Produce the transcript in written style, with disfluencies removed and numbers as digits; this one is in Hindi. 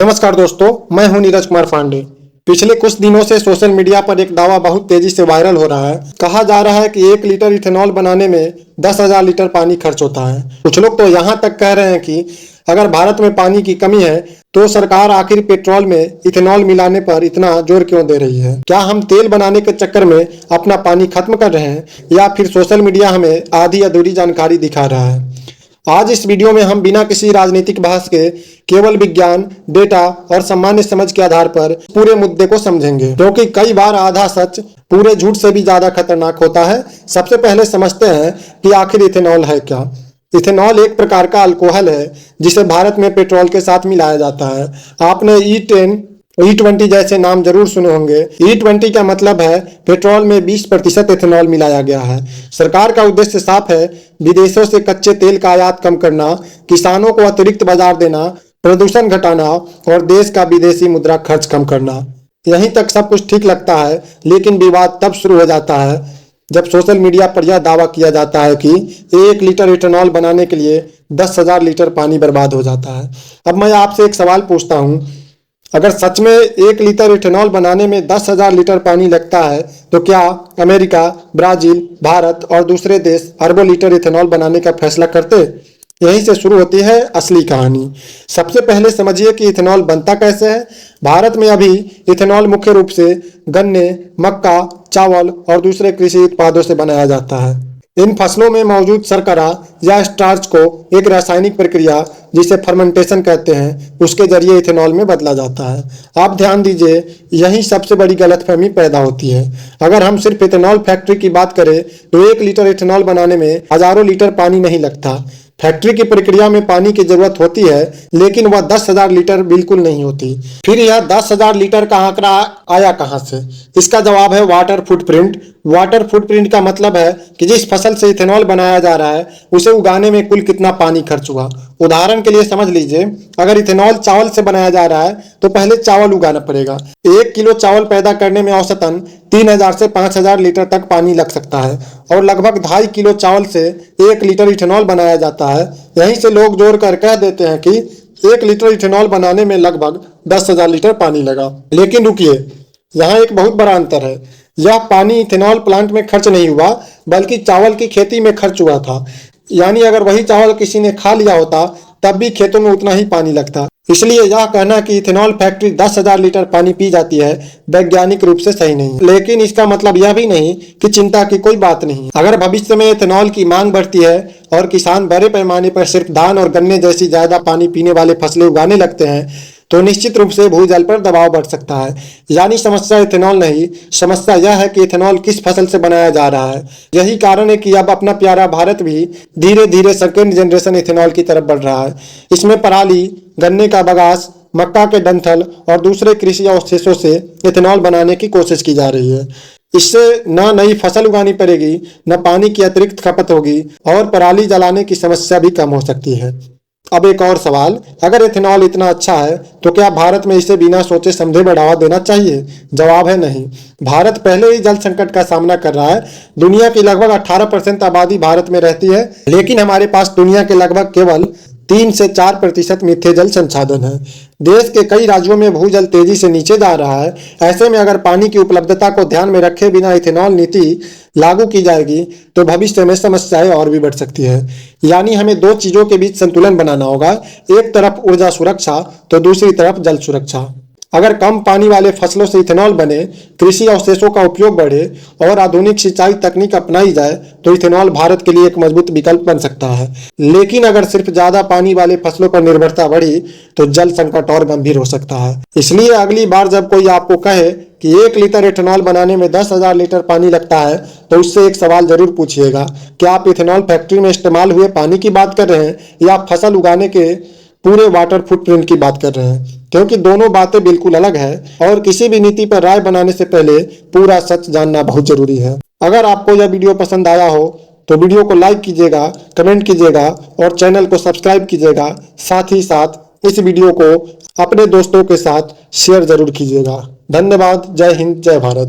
नमस्कार दोस्तों, मैं हूं नीरज कुमार पांडे। पिछले कुछ दिनों से सोशल मीडिया पर एक दावा बहुत तेजी से वायरल हो रहा है। कहा जा रहा है कि 1 लीटर इथेनॉल बनाने में 10,000 लीटर पानी खर्च होता है। कुछ लोग तो यहाँ तक कह रहे हैं कि अगर भारत में पानी की कमी है तो सरकार आखिर पेट्रोल में इथेनॉल मिलाने पर इतना जोर क्यों दे रही है। क्या हम तेल बनाने के चक्कर में अपना पानी खत्म कर रहे हैं या फिर सोशल मीडिया हमें आधी अधूरी जानकारी दिखा रहा है। आज इस वीडियो में हम बिना किसी राजनीतिक बहस के केवल विज्ञान, डेटा और सामान्य समझ के आधार पर पूरे मुद्दे को समझेंगे, क्योंकि कई बार आधा सच पूरे झूठ से भी ज्यादा खतरनाक होता है। सबसे पहले समझते हैं कि आखिर इथेनॉल है क्या। इथेनॉल एक प्रकार का अल्कोहल है जिसे भारत में पेट्रोल के साथ मिलाया जाता है। आपने E10, E20 जैसे नाम जरूर सुने होंगे। E20 का मतलब है पेट्रोल में 20% इथेनॉल मिलाया गया है। सरकार का उद्देश्य साफ है, विदेशों से कच्चे तेल का आयात कम करना, किसानों को अतिरिक्त बाजार देना, प्रदूषण घटाना और देश का विदेशी मुद्रा खर्च कम करना। यहीं तक सब कुछ ठीक लगता है, लेकिन विवाद तब शुरू हो जाता है जब सोशल मीडिया पर यह दावा किया जाता है कि 1 लीटर इथेनॉल बनाने के लिए 10,000 लीटर पानी बर्बाद हो जाता है। अब मैं आपसे एक सवाल पूछता हूँ, अगर सच में 1 लीटर इथेनॉल बनाने में 10,000 लीटर पानी लगता है तो क्या अमेरिका, ब्राजील, भारत और दूसरे देश अरबों लीटर इथेनॉल बनाने का फैसला करते? यहीं से शुरू होती है असली कहानी। सबसे पहले समझिए कि इथेनॉल बनता कैसे है। भारत में अभी इथेनॉल मुख्य रूप से गन्ने, मक्का, चावल और दूसरे कृषि उत्पादों से बनाया जाता है। इन फसलों में मौजूद शर्करा या स्टार्च को एक रासायनिक प्रक्रिया जिसे फर्मेंटेशन कहते हैं, उसके जरिए इथेनॉल में बदला जाता है। आप ध्यान दीजिए, यही सबसे बड़ी गलतफहमी पैदा होती है। अगर हम सिर्फ इथेनॉल फैक्ट्री की बात करें तो 1 लीटर इथेनॉल बनाने में हजारों लीटर पानी नहीं लगता। फैक्ट्री की प्रक्रिया में पानी की जरूरत होती है, लेकिन वह 10,000 लीटर बिल्कुल नहीं होती। फिर यह 10,000 लीटर का आंकड़ा आया कहां से? इसका जवाब है वाटर फुटप्रिंट। वाटर फुटप्रिंट का मतलब है कि जिस फसल से इथेनॉल बनाया जा रहा है उसे उगाने में कुल कितना पानी खर्च हुआ। उदाहरण के लिए समझ लीजिए, अगर इथेनॉल चावल से बनाया जा रहा है तो पहले चावल उगाना पड़ेगा। 1 किलो चावल पैदा करने में औसतन 3,000 से 5,000 लीटर तक पानी लग सकता है और लगभग 2.5 किलो चावल से 1 लीटर इथेनॉल बनाया जाता है। यहीं से लोग जोड़ कर कह देते हैं कि 1 लीटर इथेनॉल बनाने में लगभग 10,000 लीटर पानी लगा। लेकिन रुकिए, यहाँ एक बहुत बड़ा अंतर है। यह पानी इथेनॉल प्लांट में खर्च नहीं हुआ, बल्कि चावल की खेती में खर्च हुआ था। यानी अगर वही चावल किसी ने खा लिया होता तब भी खेतों में उतना ही पानी लगता। इसलिए यह कहना कि इथेनॉल फैक्ट्री 10,000 लीटर पानी पी जाती है वैज्ञानिक रूप से सही नहीं। लेकिन इसका मतलब यह भी नहीं कि चिंता की कोई बात नहीं। अगर भविष्य में इथेनॉल की मांग बढ़ती है और किसान बड़े पैमाने पर सिर्फ धान और गन्ने जैसी ज्यादा पानी पीने वाले फसलें उगाने लगते हैं तो निश्चित रूप से भूजल पर दबाव बढ़ सकता है। यानी समस्या इथेनॉल नहीं, समस्या यह है कि इथेनॉल किस फसल से बनाया जा रहा है। यही कारण है कि अब अपना प्यारा भारत भी धीरे धीरे सेकेंड जनरेशन इथेनॉल की तरफ बढ़ रहा है। इसमें पराली, गन्ने का बगास, मक्का के डंठल और दूसरे कृषि अवशेषों से इथेनॉल बनाने की कोशिश की जा रही है। इससे न नई फसल उगानी पड़ेगी, न पानी की अतिरिक्त खपत होगी और पराली जलाने की समस्या भी कम हो सकती है। अब एक और सवाल, अगर इथेनॉल इतना अच्छा है तो क्या भारत में इसे बिना सोचे समझे बढ़ावा देना चाहिए? जवाब है नहीं। भारत पहले ही जल संकट का सामना कर रहा है। दुनिया की लगभग 18% आबादी भारत में रहती है, लेकिन हमारे पास दुनिया के लगभग केवल 3 से 4% मीठे जल संसाधन है। देश के कई राज्यों में भूजल तेजी से नीचे जा रहा है। ऐसे में अगर पानी की उपलब्धता को ध्यान में रखे बिना इथेनॉल नीति लागू की जाएगी तो भविष्य में समस्याएं और भी बढ़ सकती है। यानी हमें दो चीजों के बीच संतुलन बनाना होगा, एक तरफ ऊर्जा सुरक्षा तो दूसरी तरफ जल सुरक्षा। अगर कम पानी वाले फसलों से इथेनॉल बने, कृषि अवशेषों का उपयोग बढ़े और आधुनिक सिंचाई तकनीक अपनाई जाए तो इथेनॉल भारत के लिए एक मजबूत विकल्प बन सकता है। लेकिन अगर सिर्फ ज्यादा पानी वाले फसलों पर निर्भरता बढ़ी तो जल संकट और गंभीर हो सकता है। इसलिए अगली बार जब कोई आपको कहे कि 1 लीटर इथेनॉल बनाने में 10,000 लीटर पानी लगता है तो उससे एक सवाल जरूर पूछिएगा, क्या आप इथेनॉल फैक्ट्री में इस्तेमाल हुए पानी की बात कर रहे हैं या फसल उगाने के पूरे वाटर फुटप्रिंट की बात कर रहे हैं? क्योंकि दोनों बातें बिल्कुल अलग है और किसी भी नीति पर राय बनाने से पहले पूरा सच जानना बहुत जरूरी है। अगर आपको यह वीडियो पसंद आया हो तो वीडियो को लाइक कीजिएगा, कमेंट कीजिएगा और चैनल को सब्सक्राइब कीजिएगा। साथ ही साथ इस वीडियो को अपने दोस्तों के साथ शेयर जरूर कीजिएगा। धन्यवाद। जय हिंद, जय भारत।